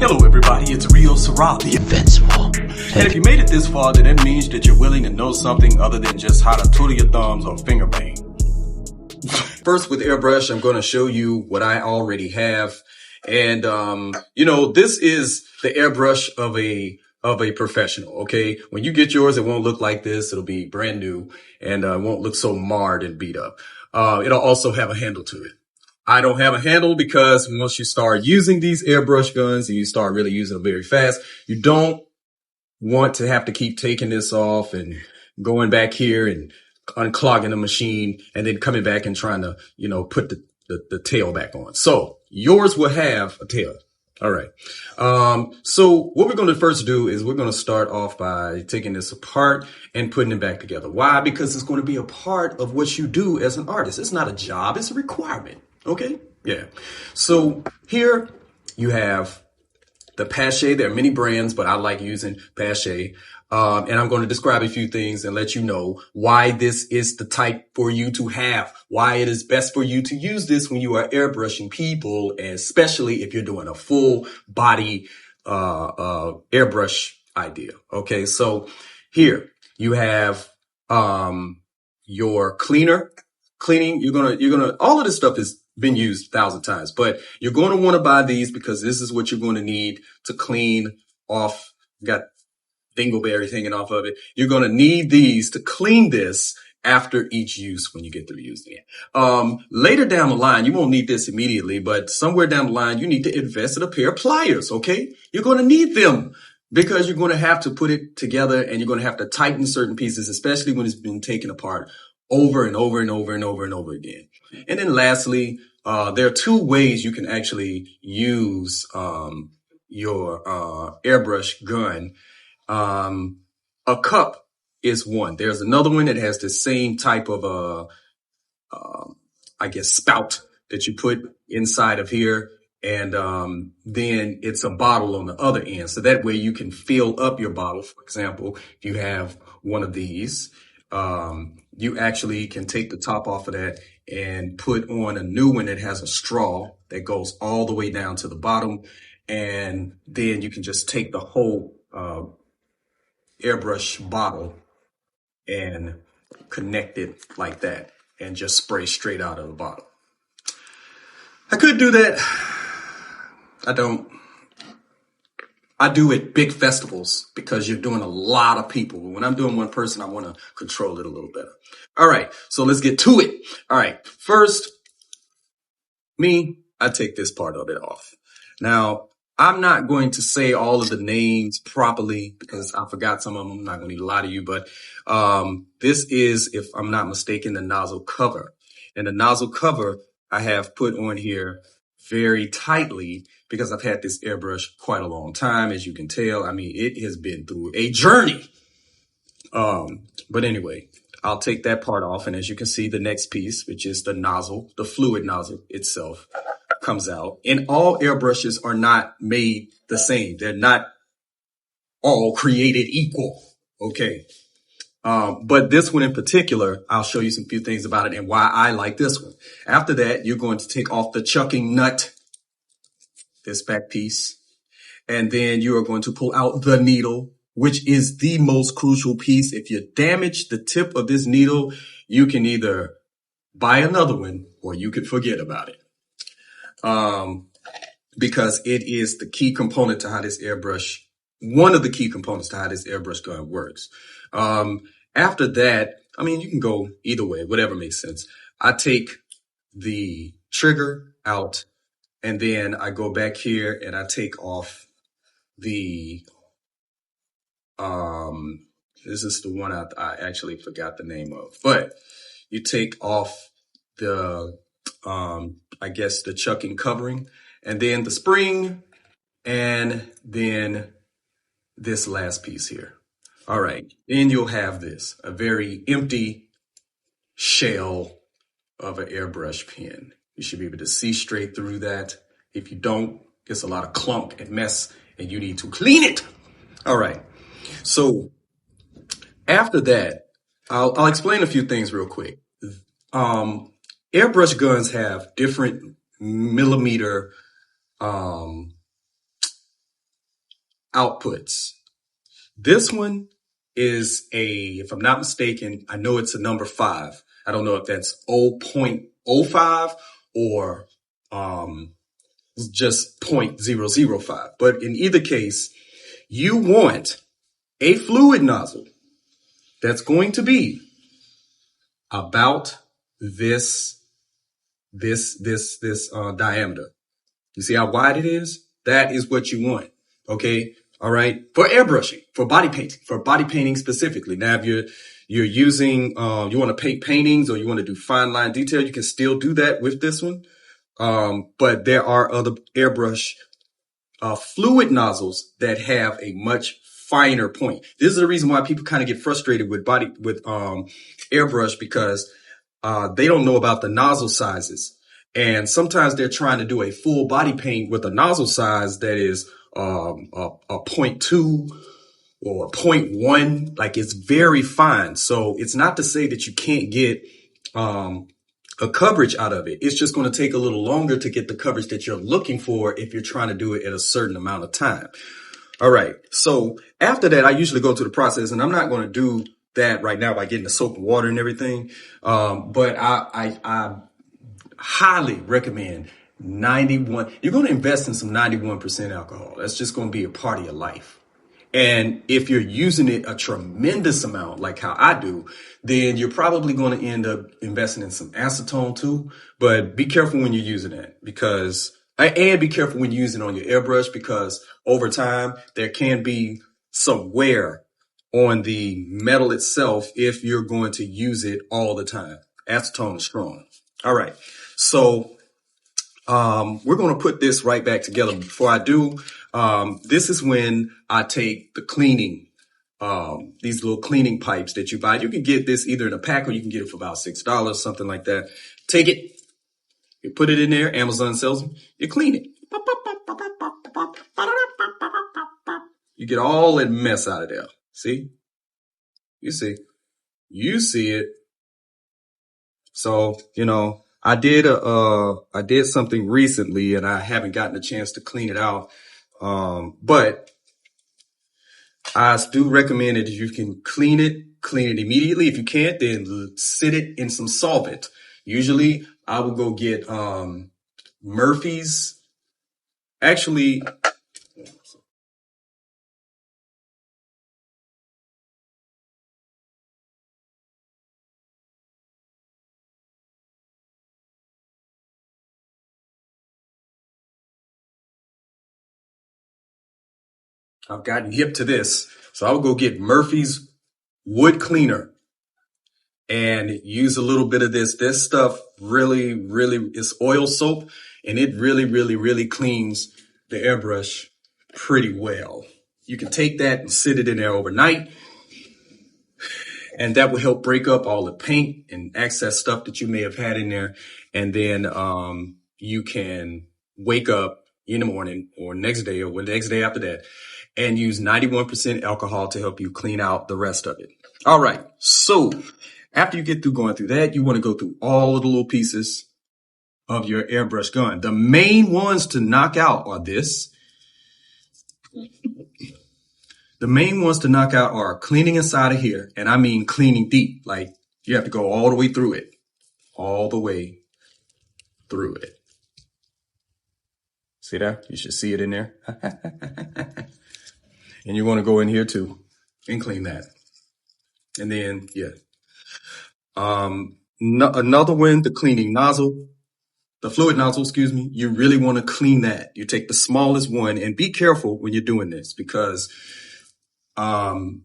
Hello everybody, it's real Sirah, the Invincible. And if you made it this far, then that means that you're willing to know something other than just how to twiddle your thumbs or finger bang. First with airbrush, I'm going to show you what I already have. And, this is the airbrush of a professional, okay? When you get yours, it won't look like this. It'll be brand new and won't look so marred and beat up. It'll also have a handle to it. I don't have a handle because once you start using these airbrush guns and you start really using them very fast, you don't want to have to keep taking this off and going back here and unclogging the machine and then coming back and trying to, put the tail back on. So yours will have a tail. All right. So what we're going to first do is we're going to start off by taking this apart and putting it back together. Why? Because it's going to be a part of what you do as an artist. It's not a job. It's a requirement. Okay. Yeah. So here you have the Paasche. There are many brands, but I like using Paasche. And I'm going to describe a few things and let you know why this is the type for you to have, why it is best for you to use this when you are airbrushing people, especially if you're doing a full body, airbrush idea. Okay. So here you have, your cleaning. You're going to, all of this stuff has been used 1,000 times, but you're going to want to buy these because this is what you're going to need to clean off. Got dingleberries hanging off of it. You're going to need these to clean this after each use when you get through using it. Later down the line, you won't need this immediately, but somewhere down the line, you need to invest in a pair of pliers. Okay. You're going to need them because you're going to have to put it together and you're going to have to tighten certain pieces, especially when it's been taken apart over and over and over and over and over again. And then lastly, there are two ways you can actually use, your, airbrush gun. A cup is one. There's another one that has the same type of, spout that you put inside of here. And, then it's a bottle on the other end. So that way you can fill up your bottle. For example, if you have one of these, you actually can take the top off of that and put on a new one that has a straw that goes all the way down to the bottom. And then you can just take the whole, airbrush bottle and connect it like that and just spray straight out of the bottle. I could do that. I don't. I do at big festivals because you're doing a lot of people. When I'm doing one person, I want to control it a little better. All right. So let's get to it. All right. First, I take this part of it off. Now, I'm not going to say all of the names properly because I forgot some of them. I'm not going to need a lot of you, but this is, if I'm not mistaken, the nozzle cover. And the nozzle cover I have put on here very tightly because I've had this airbrush quite a long time. As you can tell, it has been through a journey. But anyway, I'll take that part off. And as you can see, the next piece, which is the nozzle, the fluid nozzle itself, comes out. And all airbrushes are not made the same. They're not all created equal. Okay. But this one in particular, I'll show you some few things about it and why I like this one. After that, you're going to take off the chucking nut, this back piece, and then you are going to pull out the needle, which is the most crucial piece. If you damage the tip of this needle, you can either buy another one or you can forget about it. Because it is the key component to how this airbrush, one of the key components to how this airbrush gun works. After that, you can go either way, whatever makes sense. I take the trigger out and then I go back here and I take off the, this is the one I actually forgot the name of, but you take off the, the chucking covering and then the spring and then this last piece here. All right. Then you'll have this, a very empty shell of an airbrush pen. You should be able to see straight through that. If you don't, it's a lot of clump and mess and you need to clean it. All right. So after that, I'll explain a few things real quick. Airbrush guns have different millimeter outputs. This one is if I'm not mistaken, I know it's a number 5. I don't know if that's 0.05 or just 0.005. But in either case, you want a fluid nozzle that's going to be about this diameter. You see how wide it is? That is what you want. Okay. All right. For airbrushing, for body painting specifically. Now, if you're using, you want to paint paintings or you want to do fine line detail, you can still do that with this one. But there are other airbrush, fluid nozzles that have a much finer point. This is the reason why people kind of get frustrated with airbrush, because they don't know about the nozzle sizes. And sometimes they're trying to do a full body paint with a nozzle size that is a 0.2 or a 0.1. Like, it's very fine. So it's not to say that you can't get a coverage out of it. It's just going to take a little longer to get the coverage that you're looking for if you're trying to do it at a certain amount of time. All right. So after that, I usually go through the process, and I'm not going to do that right now by getting the soap and water and everything. But I highly recommend 91. You're going to invest in some 91% alcohol. That's just going to be a part of your life. And if you're using it a tremendous amount, like how I do, then you're probably going to end up investing in some acetone too. But be careful when you're using it, and be careful when you're using it on your airbrush, because over time there can be some wear on the metal itself if you're going to use it all the time. Acetone is strong. All right. So we're going to put this right back together. Before I do, this is when I take the cleaning, these little cleaning pipes that you buy. You can get this either in a pack or you can get it for about $6, something like that. Take it, you put it in there. Amazon sells them. You clean it. You get all that mess out of there. See? You see it. So, I did something recently and I haven't gotten a chance to clean it out. But I do recommend it. If you can clean it immediately. If you can't, then sit it in some solvent. Usually I will go get, Murphy's. Actually, I've gotten hip to this. So I will go get Murphy's wood cleaner and use a little bit of this. This stuff really is oil soap, and it really cleans the airbrush pretty well. You can take that and sit it in there overnight, and that will help break up all the paint and excess stuff that you may have had in there. And then you can wake up in the morning or next day or the next day after that and use 91% alcohol to help you clean out the rest of it. All right. So after you get through going through that, you want to go through all of the little pieces of your airbrush gun. The main ones to knock out are this. The main ones to knock out are cleaning inside of here. And I mean cleaning deep. Like, you have to go all the way through it. All the way through it. See that? You should see it in there. And you want to go in here too and clean that. And then, yeah. Another one, the cleaning nozzle. The fluid nozzle, excuse me. You really want to clean that. You take the smallest one, and be careful when you're doing this, because the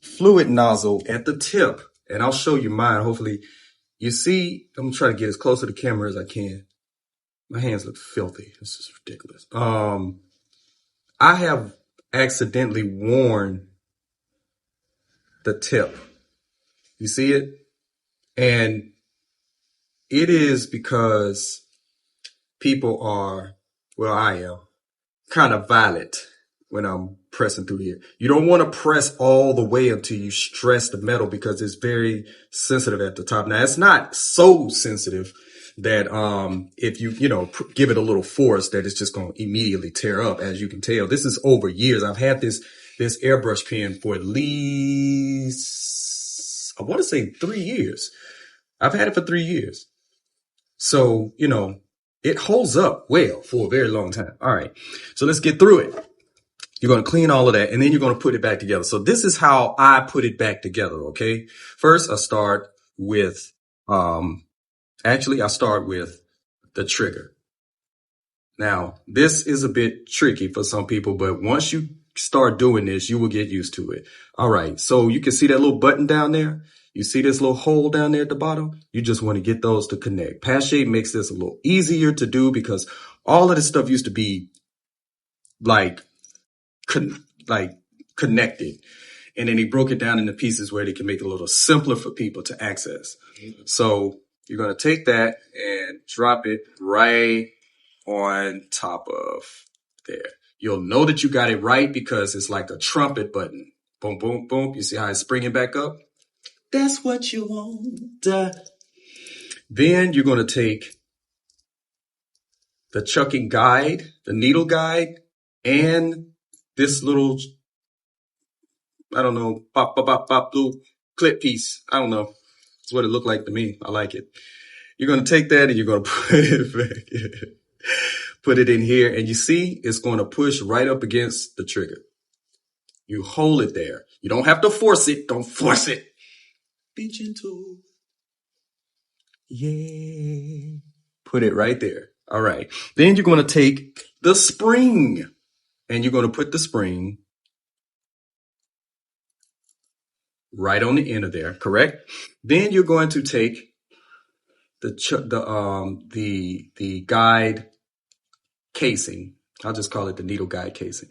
fluid nozzle at the tip, and I'll show you mine. Hopefully you see, I'm gonna try to get as close to the camera as I can. My hands look filthy. This is ridiculous. I have accidentally worn the tip. You see it? And it is because people are, well, I am kind of violent when I'm pressing through here. You don't want to press all the way until you stress the metal, because it's very sensitive at the top. Now, it's not so sensitive that if you, give it a little force, that it's just going to immediately tear up. As you can tell, this is over years. I've had this airbrush pen for at least, I want to say 3 years. I've had it for 3 years. So, it holds up well for a very long time. All right. So let's get through it. You're going to clean all of that, and then you're going to put it back together. So this is how I put it back together. Okay. First, I start with, I start with the trigger. Now, this is a bit tricky for some people, but once you start doing this, you will get used to it. All right. So you can see that little button down there. You see this little hole down there at the bottom? You just want to get those to connect. Paasche makes this a little easier to do because all of this stuff used to be connected. And then he broke it down into pieces where they can make it a little simpler for people to access. So you're going to take that and drop it right on top of there. You'll know that you got it right because it's like a trumpet button. Boom, boom, boom. You see how it's springing back up? That's what you want. Then you're going to take the chucking guide, the needle guide, and this little, I don't know, little clip piece. I don't know. It's what it looked like to me. I like it. You're going to take that and you're going to put it back in. Put it in here, and you see it's going to push right up against the trigger. You hold it there. You don't have to force it. Don't force it. Be gentle. Yeah. Put it right there. All right. Then you're going to take the spring, and you're going to put the spring right on the end of there, correct? Then you're going to take the guide casing. I'll just call it the needle guide casing.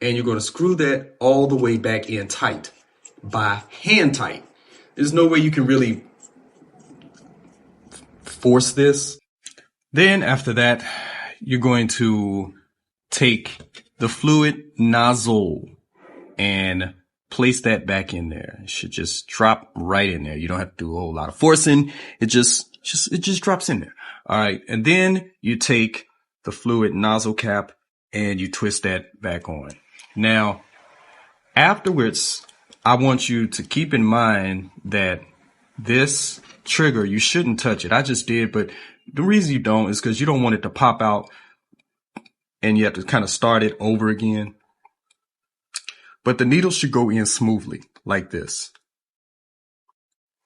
And you're going to screw that all the way back in tight by hand tight. There's no way you can really force this. Then after that, you're going to take the fluid nozzle and place that back in there. It should just drop right in there. You don't have to do a whole lot of forcing. It just drops in there. All right. And then you take the fluid nozzle cap and you twist that back on. Now, afterwards, I want you to keep in mind that this trigger, you shouldn't touch it. I just did, but the reason you don't is because you don't want it to pop out and you have to kind of start it over again. But the needle should go in smoothly like this.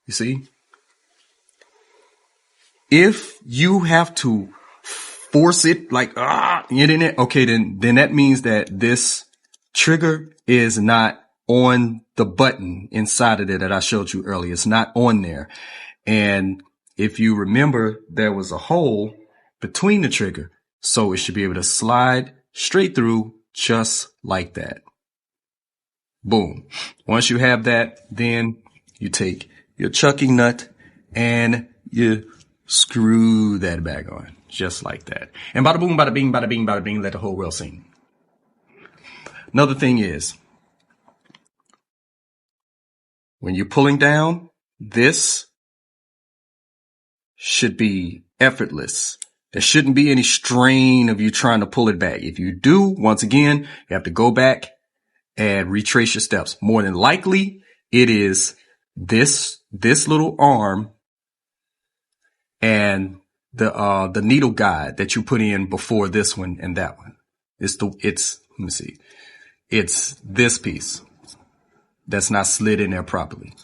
You see? If you have to force it like, okay, then that means that this trigger is not on the button inside of there that I showed you earlier. It's not on there. And if you remember, there was a hole between the trigger. So it should be able to slide straight through just like that. Boom. Once you have that, then you take your chucking nut and you screw that back on just like that. And bada boom, bada bing, bada bing, bada bing, let the whole world sing. Another thing is, when you're pulling down, this should be effortless. There shouldn't be any strain of you trying to pull it back. If you do, once again, you have to go back and retrace your steps. More than likely, it is this little arm and the needle guide that you put in before this one and that one. Let me see. It's this piece that's not slid in there properly.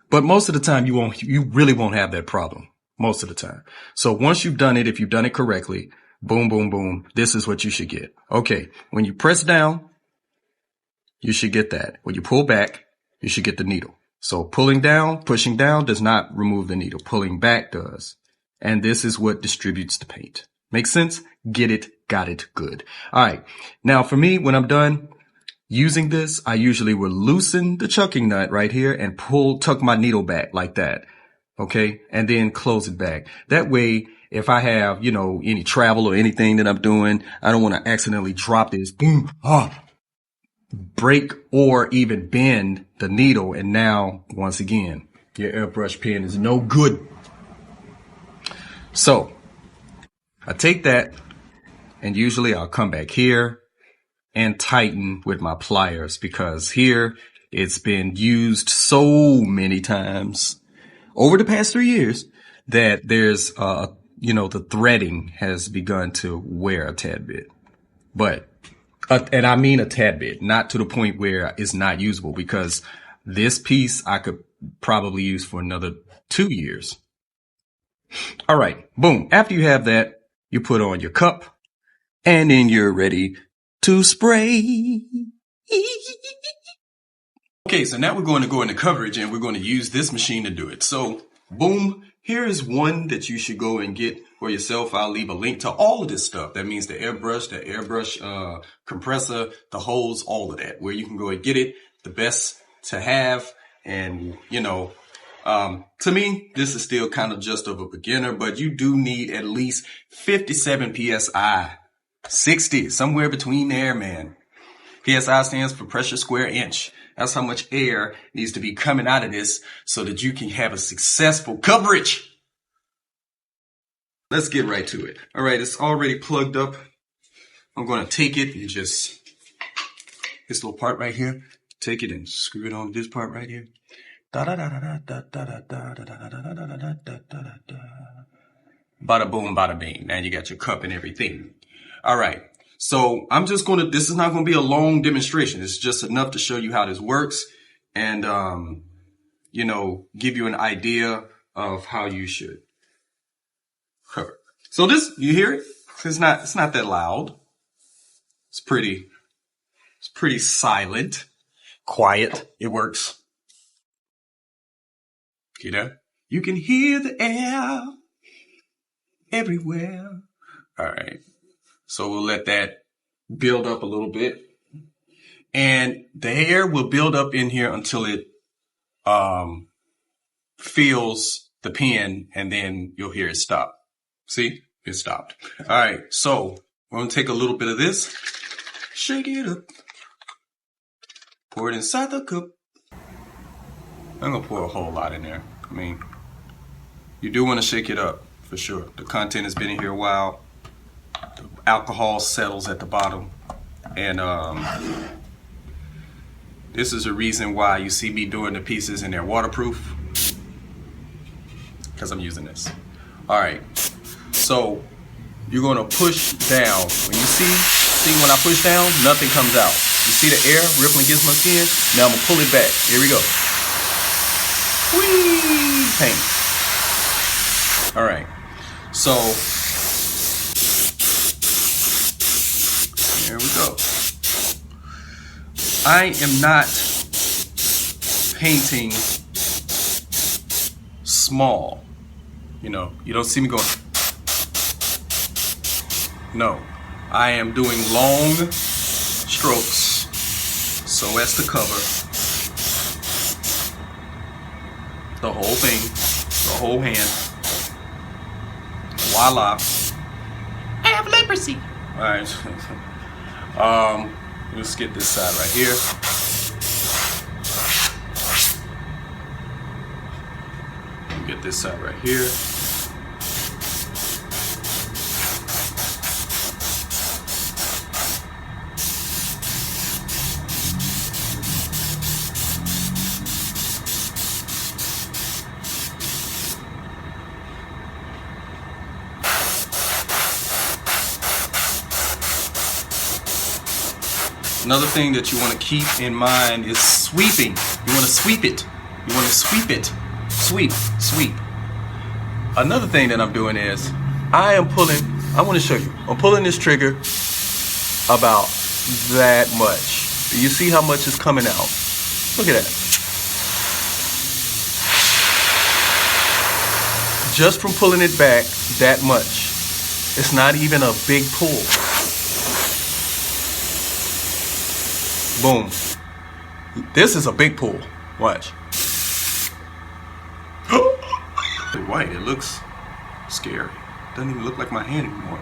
But most of the time you really won't have that problem. Most of the time. So once you've done it, if you've done it correctly, boom, boom, boom, this is what you should get. Okay. When you press down, you should get that. When you pull back, you should get the needle. So pulling down, pushing down does not remove the needle. Pulling back does. And this is what distributes the paint. Make sense? Get it, got it, good. All right. Now for me, when I'm done using this, I usually will loosen the chucking nut right here and tuck my needle back like that. Okay. And then close it back. That way, if I have, any travel or anything that I'm doing, I don't want to accidentally drop this, boom, break or even bend the needle. And now, once again, your airbrush pen is no good. So I take that, and usually I'll come back here and tighten with my pliers, because here it's been used so many times over the past 3 years that there's, the threading has begun to wear a tad bit. But, and I mean a tad bit, not to the point where it's not usable, because this piece I could probably use for another 2 years. All right, boom. After you have that, you put on your cup, and then you're ready to spray. Okay, so now we're going to go into coverage, and we're going to use this machine to do it. So, boom, here is one that you should go and get for yourself. I'll leave a link to all of this stuff. That means the airbrush compressor, the hose, all of that, where you can go and get it. The best to have, and to me, this is still kind of just of a beginner, but you do need at least 57 PSI, 60, somewhere between there, man. PSI stands for pressure square inch. That's how much air needs to be coming out of this so that you can have a successful coverage. Let's get right to it. All right, it's already plugged up. I'm going to take it and just, this little part right here, take it and screw it on this part right here. Bada boom, bada bing. Now you got your cup and everything. All right. So I'm just going to, this is not going to be a long demonstration. It's just enough to show you how this works and, give you an idea of how you should cover. So this, you hear it? It's not that loud. It's pretty silent, quiet. It works. You know, you can hear the air everywhere. All right. So we'll let that build up a little bit, and the air will build up in here until it fills the pen, and then you'll hear it stop. See, it stopped. All right. So we're going to take a little bit of this, shake it up, pour it inside the cup. I'm going to pour a whole lot in there. I mean, you do want to shake it up for sure. The content has been in here a while. The alcohol settles at the bottom. And this is a reason why you see me doing the pieces and they're waterproof, because I'm using this. All right. So you're going to push down. When you see when I push down, nothing comes out. You see the air rippling against my skin? Now I'm going to pull it back. Here we go. Whee! Paint. All right. So there we go. I am not painting small. You don't see me going. No, I am doing long strokes so as to cover the whole thing, the whole hand. Voila. I have leprosy. All right. Let's get this side right here. Get this side right here. Another thing that you want to keep in mind is sweeping. You want to sweep it. You want to sweep it. Sweep, sweep. Another thing that I'm doing is I want to show you. I'm pulling this trigger about that much. Do you see how much is coming out? Look at that. Just from pulling it back that much. It's not even a big pull. Boom. This is a big pull. Watch. White. It looks scary. Doesn't even look like my hand anymore.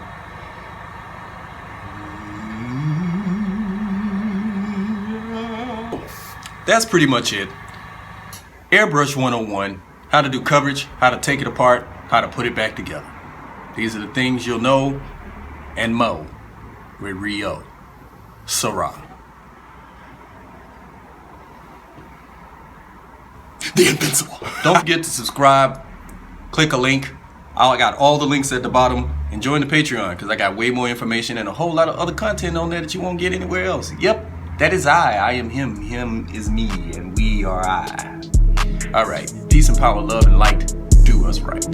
That's pretty much it. Airbrush 101. How to do coverage, how to take it apart, how to put it back together. These are the things you'll know and mo with Rio. Sirah. The Invincible. Don't forget to subscribe. Click a link. I got all the links at the bottom. And join the Patreon because I got way more information and a whole lot of other content on there that you won't get anywhere else. Yep, that is I am him. Him is me. And we are I. All right. Peace and power, love and light. Do us right.